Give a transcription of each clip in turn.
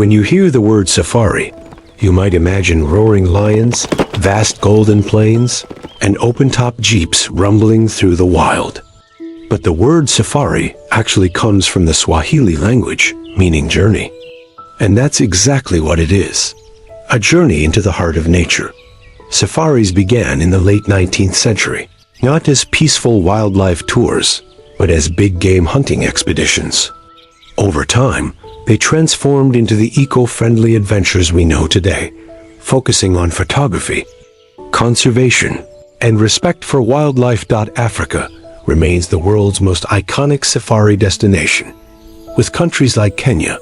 When you hear the word safari, you might imagine roaring lions, vast golden plains, and open-top jeeps rumbling through the wild. But the word safari actually comes from the Swahili language, meaning journey. And that's exactly what it is. A journey into the heart of nature. Safaris began in the late 19th century, not as peaceful wildlife tours, but as big game hunting expeditions. Over time, they transformed into the eco-friendly adventures we know today, focusing on photography, conservation, and respect for wildlife. Africa remains the world's most iconic safari destination, with countries like Kenya,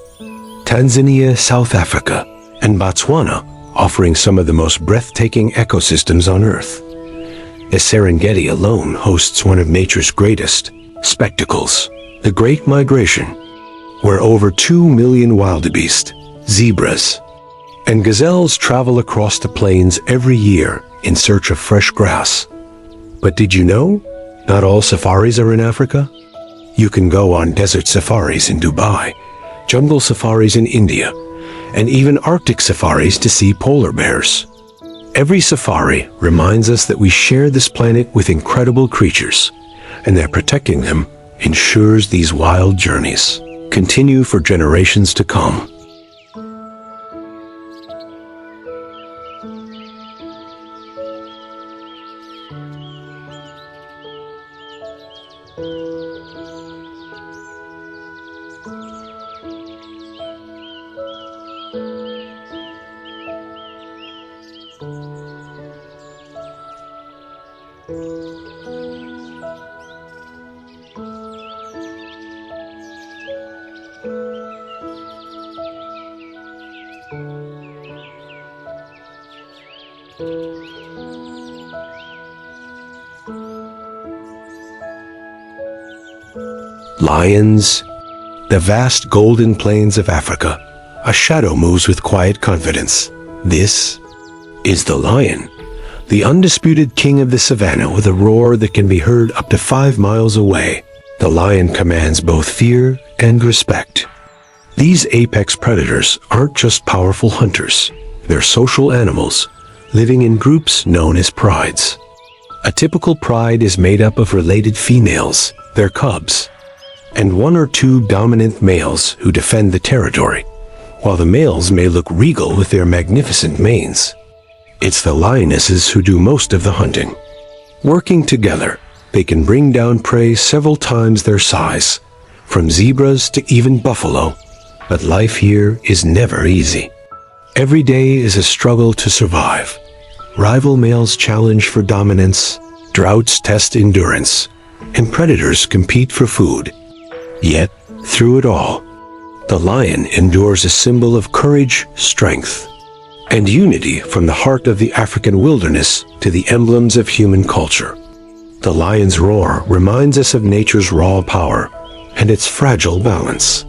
Tanzania, South Africa, and Botswana offering some of the most breathtaking ecosystems on Earth. The Serengeti alone hosts one of nature's greatest spectacles, the Great Migration, where over 2 million wildebeest, zebras, and gazelles travel across the plains every year in search of fresh grass. But did you know? Not all safaris are in Africa. You can go on desert safaris in Dubai, jungle safaris in India, and even Arctic safaris to see polar bears. Every safari reminds us that we share this planet with incredible creatures, and that protecting them ensures these wild journeys continue for generations to come. Lions, the vast golden plains of Africa. A shadow moves with quiet confidence. This is the lion, the undisputed king of the Savanna, with a roar that can be heard up to 5 miles away. The lion commands both fear and respect. These apex predators aren't just powerful hunters. They're social animals, living in groups known as prides. A typical pride is made up of related females, their cubs, and 1 or 2 dominant males who defend the territory, while the males may look regal with their magnificent manes. It's the lionesses who do most of the hunting. Working together, they can bring down prey several times their size, from zebras to even buffalo. But life here is never easy. Every day is a struggle to survive. Rival males challenge for dominance, droughts test endurance, and predators compete for food. Yet, through it all, the lion endures a symbol of courage, strength, and unity, from the heart of the African wilderness to the emblems of human culture. The lion's roar reminds us of nature's raw power and its fragile balance.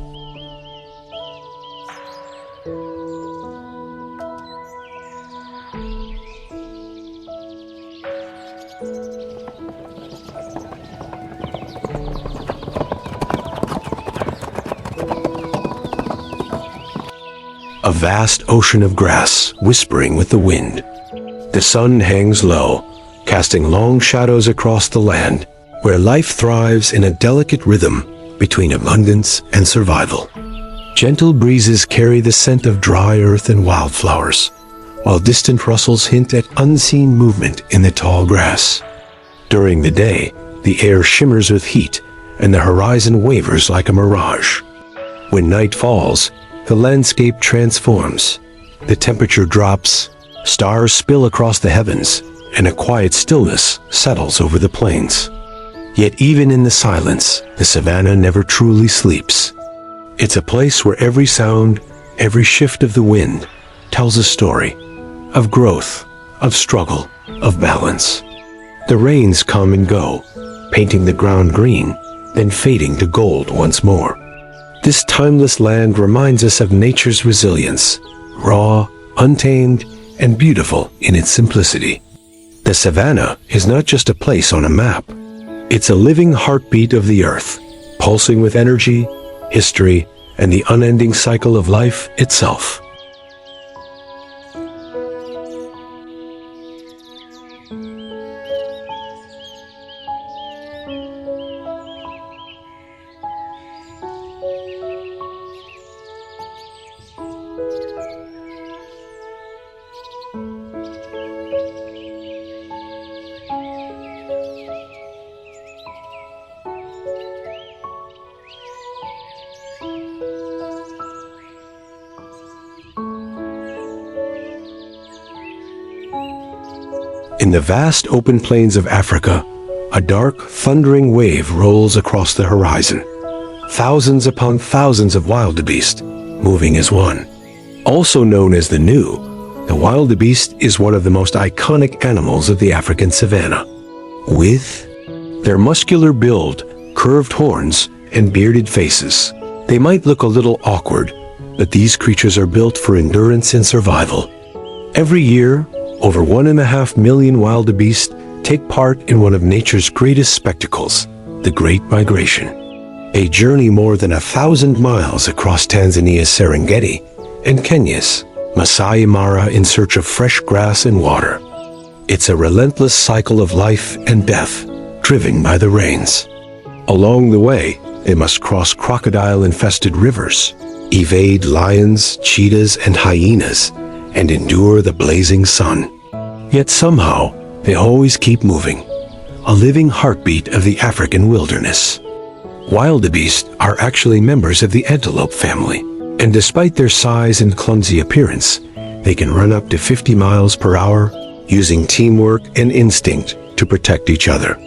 A vast ocean of grass whispering with the wind. The sun hangs low, casting long shadows across the land, where life thrives in a delicate rhythm between abundance and survival. Gentle breezes carry the scent of dry earth and wildflowers, while distant rustles hint at unseen movement in the tall grass. During the day, the air shimmers with heat, and the horizon wavers like a mirage. When night falls, the landscape transforms. The temperature drops, stars spill across the heavens, and a quiet stillness settles over the plains. Yet even in the silence, the savanna never truly sleeps. It's a place where every sound, every shift of the wind, tells a story of growth, of struggle, of balance. The rains come and go, painting the ground green, then fading to gold once more. This timeless land reminds us of nature's resilience, raw, untamed, and beautiful in its simplicity. The savanna is not just a place on a map. It's a living heartbeat of the earth, pulsing with energy, history, and the unending cycle of life itself. In the vast open plains of Africa, a dark, thundering wave rolls across the horizon. Thousands upon thousands of wildebeest, moving as one. Also known as the gnu, the wildebeest is one of the most iconic animals of the African savanna. With their muscular build, curved horns, and bearded faces, they might look a little awkward, but these creatures are built for endurance and survival. Every year, over 1.5 million wildebeest take part in one of nature's greatest spectacles, the Great Migration. A journey more than 1,000 miles across Tanzania's Serengeti and Kenya's Masai Mara in search of fresh grass and water. It's a relentless cycle of life and death, driven by the rains. Along the way, they must cross crocodile-infested rivers, evade lions, cheetahs, and hyenas, and endure the blazing sun. Yet somehow, they always keep moving, a living heartbeat of the African wilderness. Wildebeest are actually members of the antelope family, and despite their size and clumsy appearance, they can run up to 50 miles per hour, using teamwork and instinct to protect each other.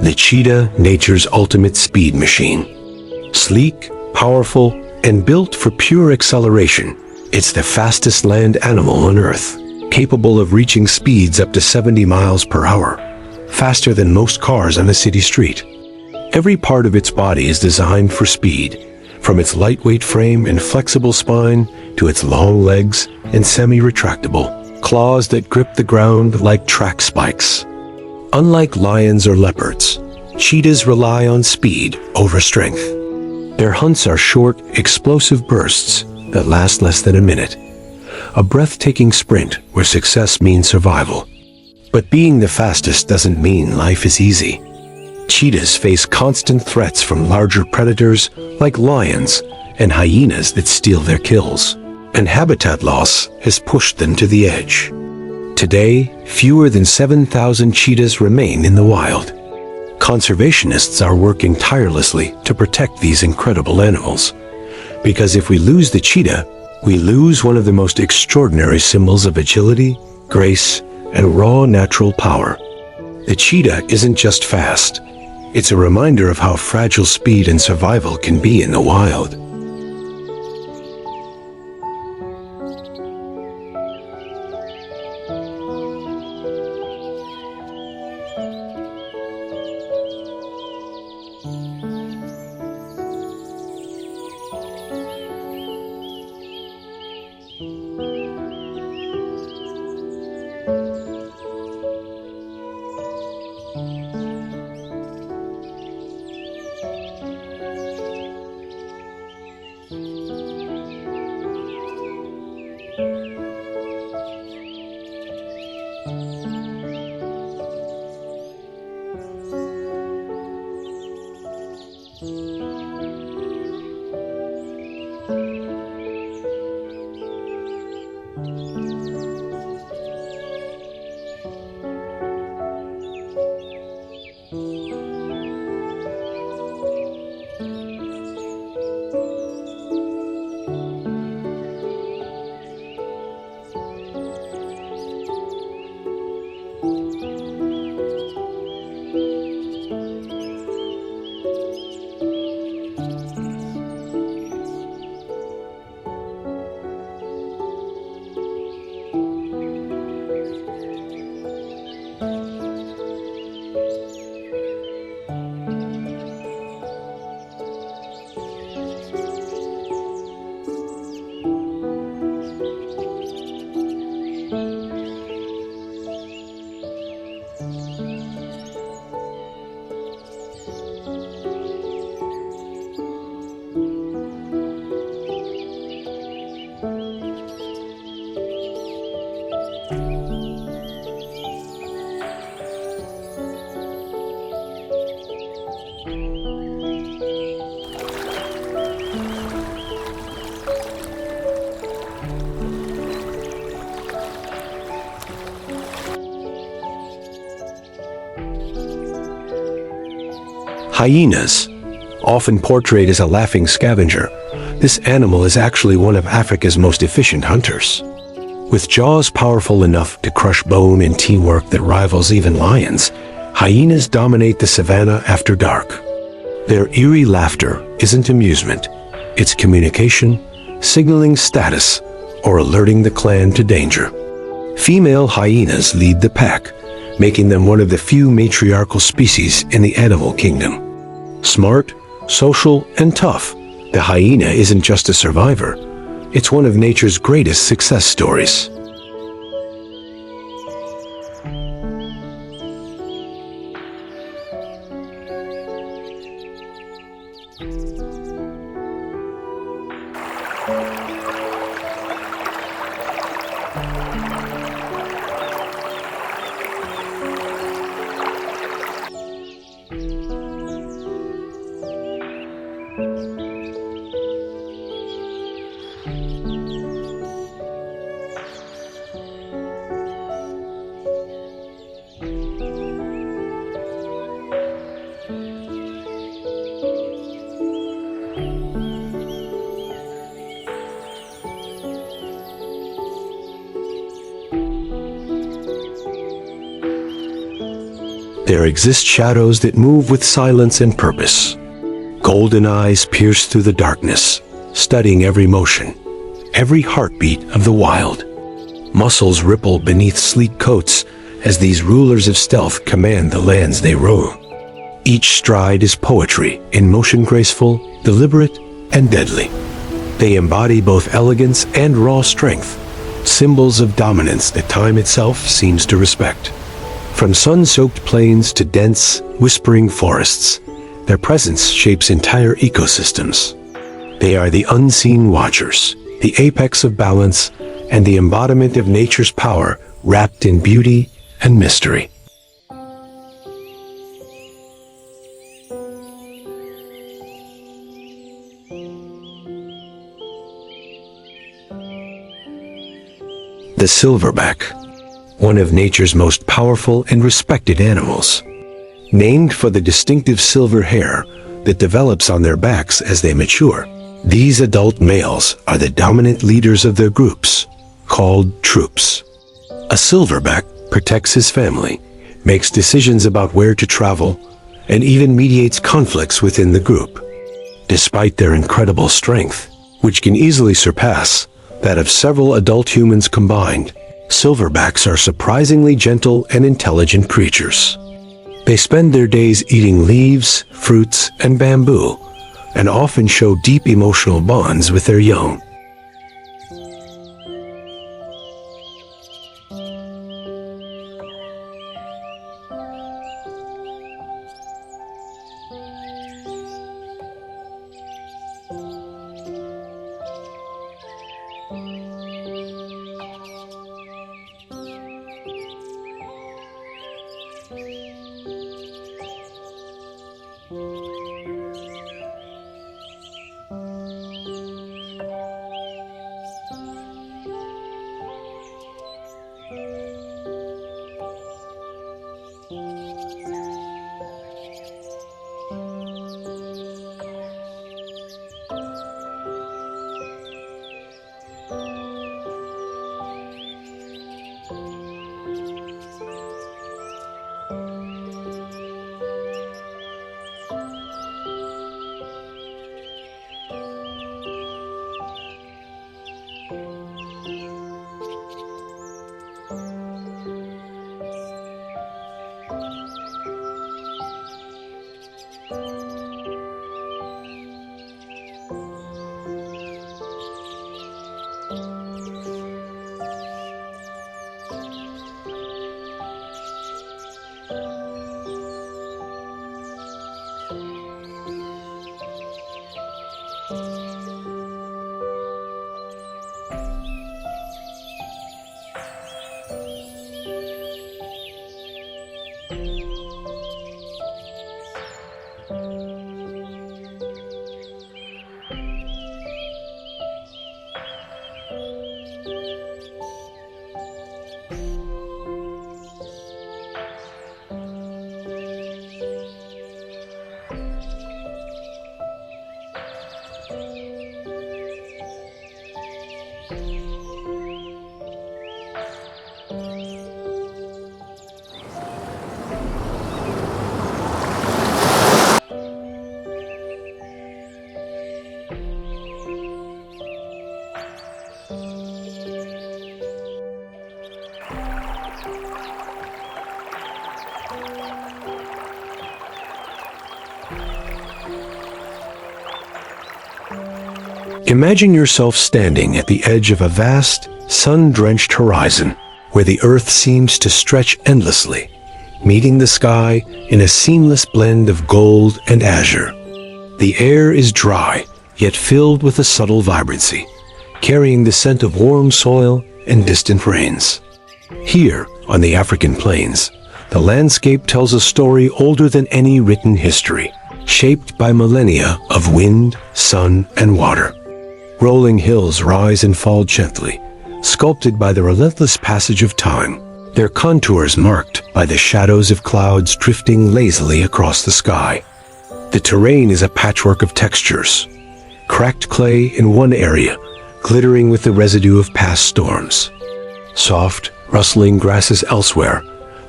The cheetah, nature's ultimate speed machine. Sleek, powerful, and built for pure acceleration, it's the fastest land animal on Earth, capable of reaching speeds up to 70 miles per hour, faster than most cars on a city street. Every part of its body is designed for speed, from its lightweight frame and flexible spine to its long legs and semi-retractable claws that grip the ground like track spikes. Unlike lions or leopards, cheetahs rely on speed over strength. Their hunts are short, explosive bursts that last less than a minute, a breathtaking sprint where success means survival. But being the fastest doesn't mean life is easy. Cheetahs face constant threats from larger predators like lions and hyenas that steal their kills, and habitat loss has pushed them to the edge. Today, fewer than 7,000 cheetahs remain in the wild. Conservationists are working tirelessly to protect these incredible animals, because if we lose the cheetah, we lose one of the most extraordinary symbols of agility, grace, and raw natural power. The cheetah isn't just fast. It's a reminder of how fragile speed and survival can be in the wild. Hyenas, often portrayed as a laughing scavenger, this animal is actually one of Africa's most efficient hunters. With jaws powerful enough to crush bone and teamwork that rivals even lions, hyenas dominate the savanna after dark. Their eerie laughter isn't amusement, it's communication, signaling status, or alerting the clan to danger. Female hyenas lead the pack, making them one of the few matriarchal species in the animal kingdom. Smart, social, and tough, the hyena isn't just a survivor, it's one of nature's greatest success stories. There exist shadows that move with silence and purpose. Golden eyes pierce through the darkness, studying every motion, every heartbeat of the wild. Muscles ripple beneath sleek coats as these rulers of stealth command the lands they roam. Each stride is poetry, in motion graceful, deliberate, and deadly. They embody both elegance and raw strength, symbols of dominance that time itself seems to respect. From sun-soaked plains to dense, whispering forests, their presence shapes entire ecosystems. They are the unseen watchers, the apex of balance, and the embodiment of nature's power wrapped in beauty and mystery. The silverback, one of nature's most powerful and respected animals. Named for the distinctive silver hair that develops on their backs as they mature, these adult males are the dominant leaders of their groups, called troops. A silverback protects his family, makes decisions about where to travel, and even mediates conflicts within the group. Despite their incredible strength, which can easily surpass that of several adult humans combined, silverbacks are surprisingly gentle and intelligent creatures. They spend their days eating leaves, fruits, and bamboo, and often show deep emotional bonds with their young. Imagine yourself standing at the edge of a vast, sun-drenched horizon, where the earth seems to stretch endlessly, meeting the sky in a seamless blend of gold and azure. The air is dry, yet filled with a subtle vibrancy, carrying the scent of warm soil and distant rains. Here, on the African plains, the landscape tells a story older than any written history, shaped by millennia of wind, sun, and water. Rolling hills rise and fall gently, sculpted by the relentless passage of time, their contours marked by the shadows of clouds drifting lazily across the sky. The terrain is a patchwork of textures, cracked clay in one area, glittering with the residue of past storms. Soft, rustling grasses elsewhere,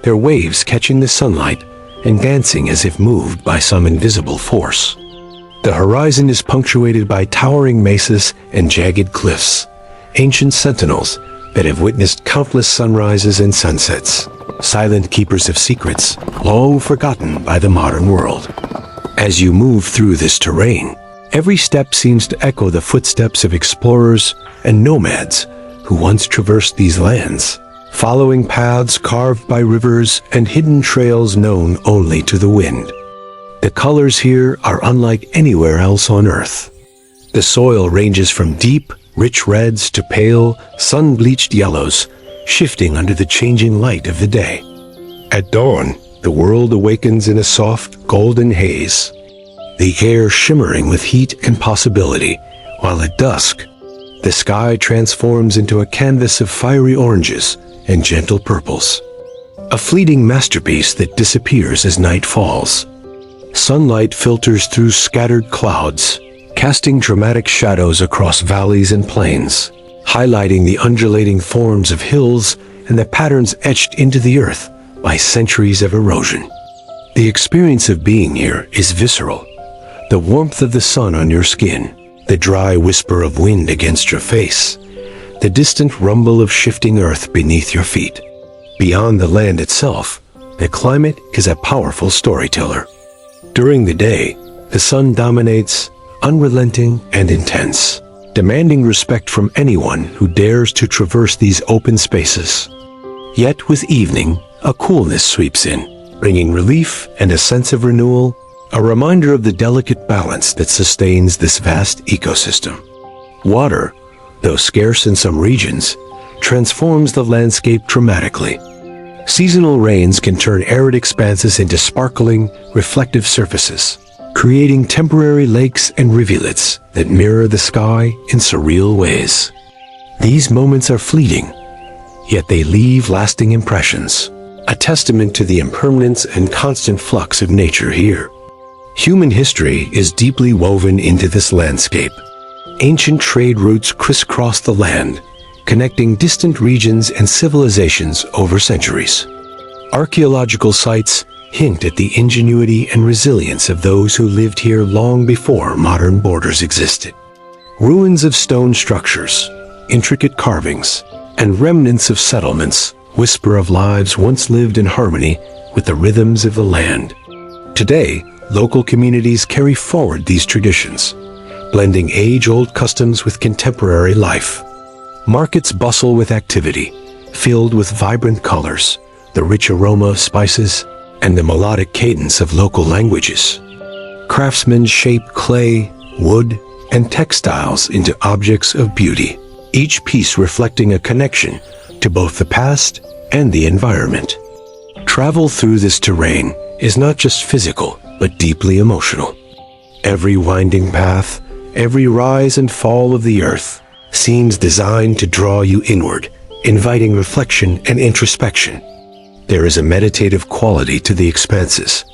their waves catching the sunlight and dancing as if moved by some invisible force. The horizon is punctuated by towering mesas and jagged cliffs, ancient sentinels that have witnessed countless sunrises and sunsets, silent keepers of secrets long forgotten by the modern world. As you move through this terrain, every step seems to echo the footsteps of explorers and nomads who once traversed these lands, following paths carved by rivers and hidden trails known only to the wind. The colors here are unlike anywhere else on Earth. The soil ranges from deep, rich reds to pale, sun-bleached yellows, shifting under the changing light of the day. At dawn, the world awakens in a soft, golden haze, the air shimmering with heat and possibility, while at dusk, the sky transforms into a canvas of fiery oranges and gentle purples. A fleeting masterpiece that disappears as night falls. Sunlight filters through scattered clouds, casting dramatic shadows across valleys and plains, highlighting the undulating forms of hills and the patterns etched into the earth by centuries of erosion. The experience of being here is visceral. The warmth of the sun on your skin, the dry whisper of wind against your face, the distant rumble of shifting earth beneath your feet. Beyond the land itself, the climate is a powerful storyteller. During the day, the sun dominates, unrelenting and intense, demanding respect from anyone who dares to traverse these open spaces. Yet with evening, a coolness sweeps in, bringing relief and a sense of renewal, a reminder of the delicate balance that sustains this vast ecosystem. Water, though scarce in some regions, transforms the landscape dramatically. Seasonal rains can turn arid expanses into sparkling, reflective surfaces, creating temporary lakes and rivulets that mirror the sky in surreal ways. These moments are fleeting, yet they leave lasting impressions, a testament to the impermanence and constant flux of nature here. Human history is deeply woven into this landscape. Ancient trade routes crisscross the land, connecting distant regions and civilizations over centuries. Archaeological sites hint at the ingenuity and resilience of those who lived here long before modern borders existed. Ruins of stone structures, intricate carvings, and remnants of settlements whisper of lives once lived in harmony with the rhythms of the land. Today, local communities carry forward these traditions, blending age-old customs with contemporary life. Markets bustle with activity, filled with vibrant colors, the rich aroma of spices, and the melodic cadence of local languages. Craftsmen shape clay, wood, and textiles into objects of beauty, each piece reflecting a connection to both the past and the environment. Travel through this terrain is not just physical, but deeply emotional. Every winding path, every rise and fall of the earth, seems designed to draw you inward, inviting reflection and introspection. There is a meditative quality to the expanses,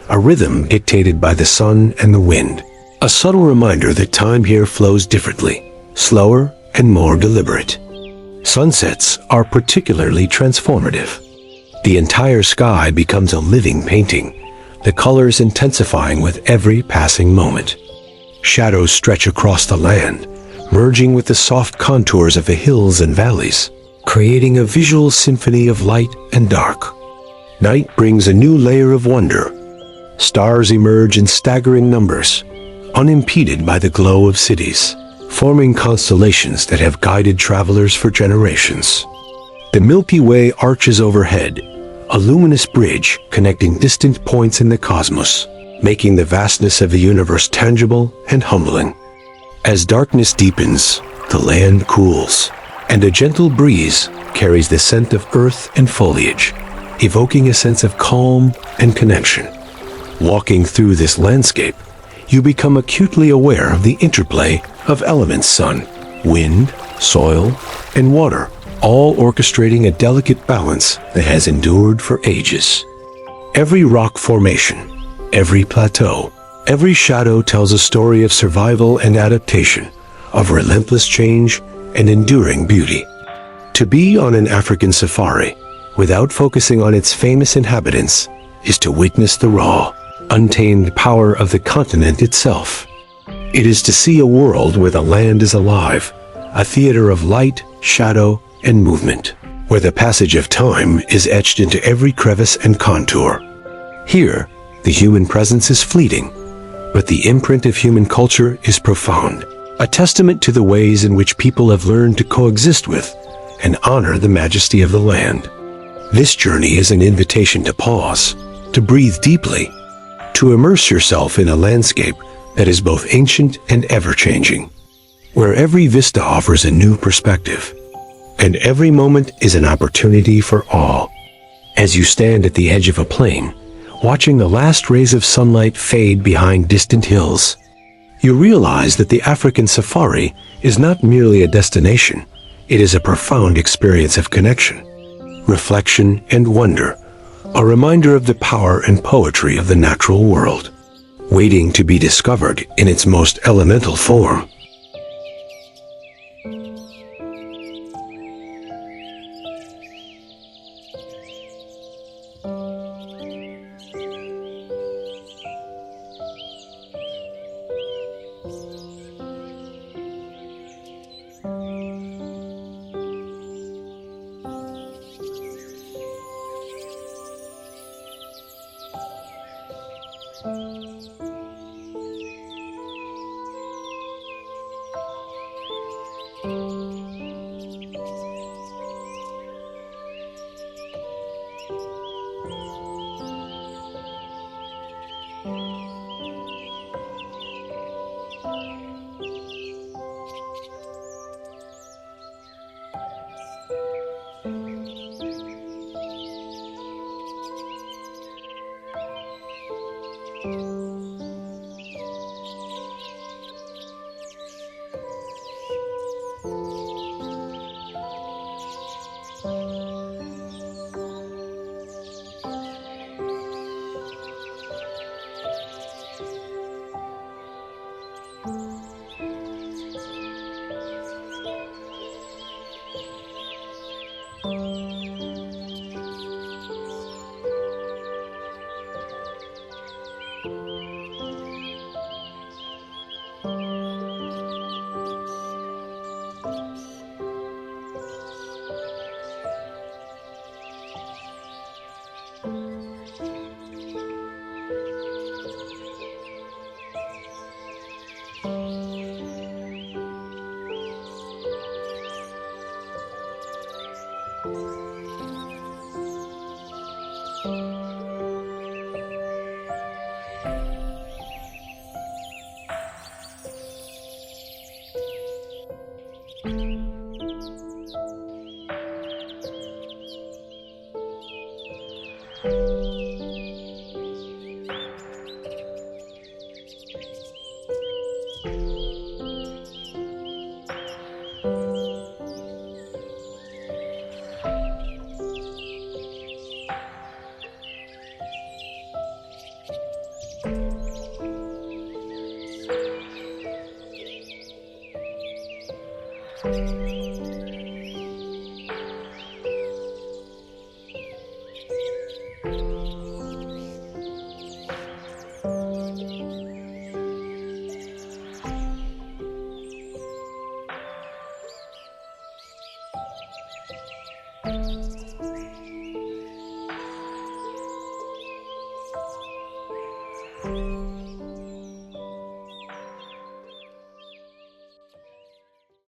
a rhythm dictated by the sun and the wind, a subtle reminder that time here flows differently, slower and more deliberate. Sunsets are particularly transformative. The entire sky becomes a living painting, the colors intensifying with every passing moment. Shadows stretch across the land, merging with the soft contours of the hills and valleys, creating a visual symphony of light and dark. Night brings a new layer of wonder. Stars emerge in staggering numbers, unimpeded by the glow of cities, forming constellations that have guided travelers for generations. The Milky Way arches overhead, a luminous bridge connecting distant points in the cosmos, making the vastness of the universe tangible and humbling. As darkness deepens, the land cools, and a gentle breeze carries the scent of earth and foliage, evoking a sense of calm and connection. Walking through this landscape, you become acutely aware of the interplay of elements: sun, wind, soil, and water, all orchestrating a delicate balance that has endured for ages. Every rock formation, every plateau, every shadow tells a story of survival and adaptation, of relentless change and enduring beauty. To be on an African safari without focusing on its famous inhabitants is to witness the raw, untamed power of the continent itself. It is to see a world where the land is alive, a theater of light, shadow, and movement, where the passage of time is etched into every crevice and contour. Here, the human presence is fleeting, but the imprint of human culture is profound, a testament to the ways in which people have learned to coexist with and honor the majesty of the land. This journey is an invitation to pause, to breathe deeply, to immerse yourself in a landscape that is both ancient and ever-changing. where every vista offers a new perspective, and every moment is an opportunity for awe. As you stand at the edge of a plain, watching the last rays of sunlight fade behind distant hills, you realize that the African safari is not merely a destination, it is a profound experience of connection, reflection, and wonder, a reminder of the power and poetry of the natural world, waiting to be discovered in its most elemental form.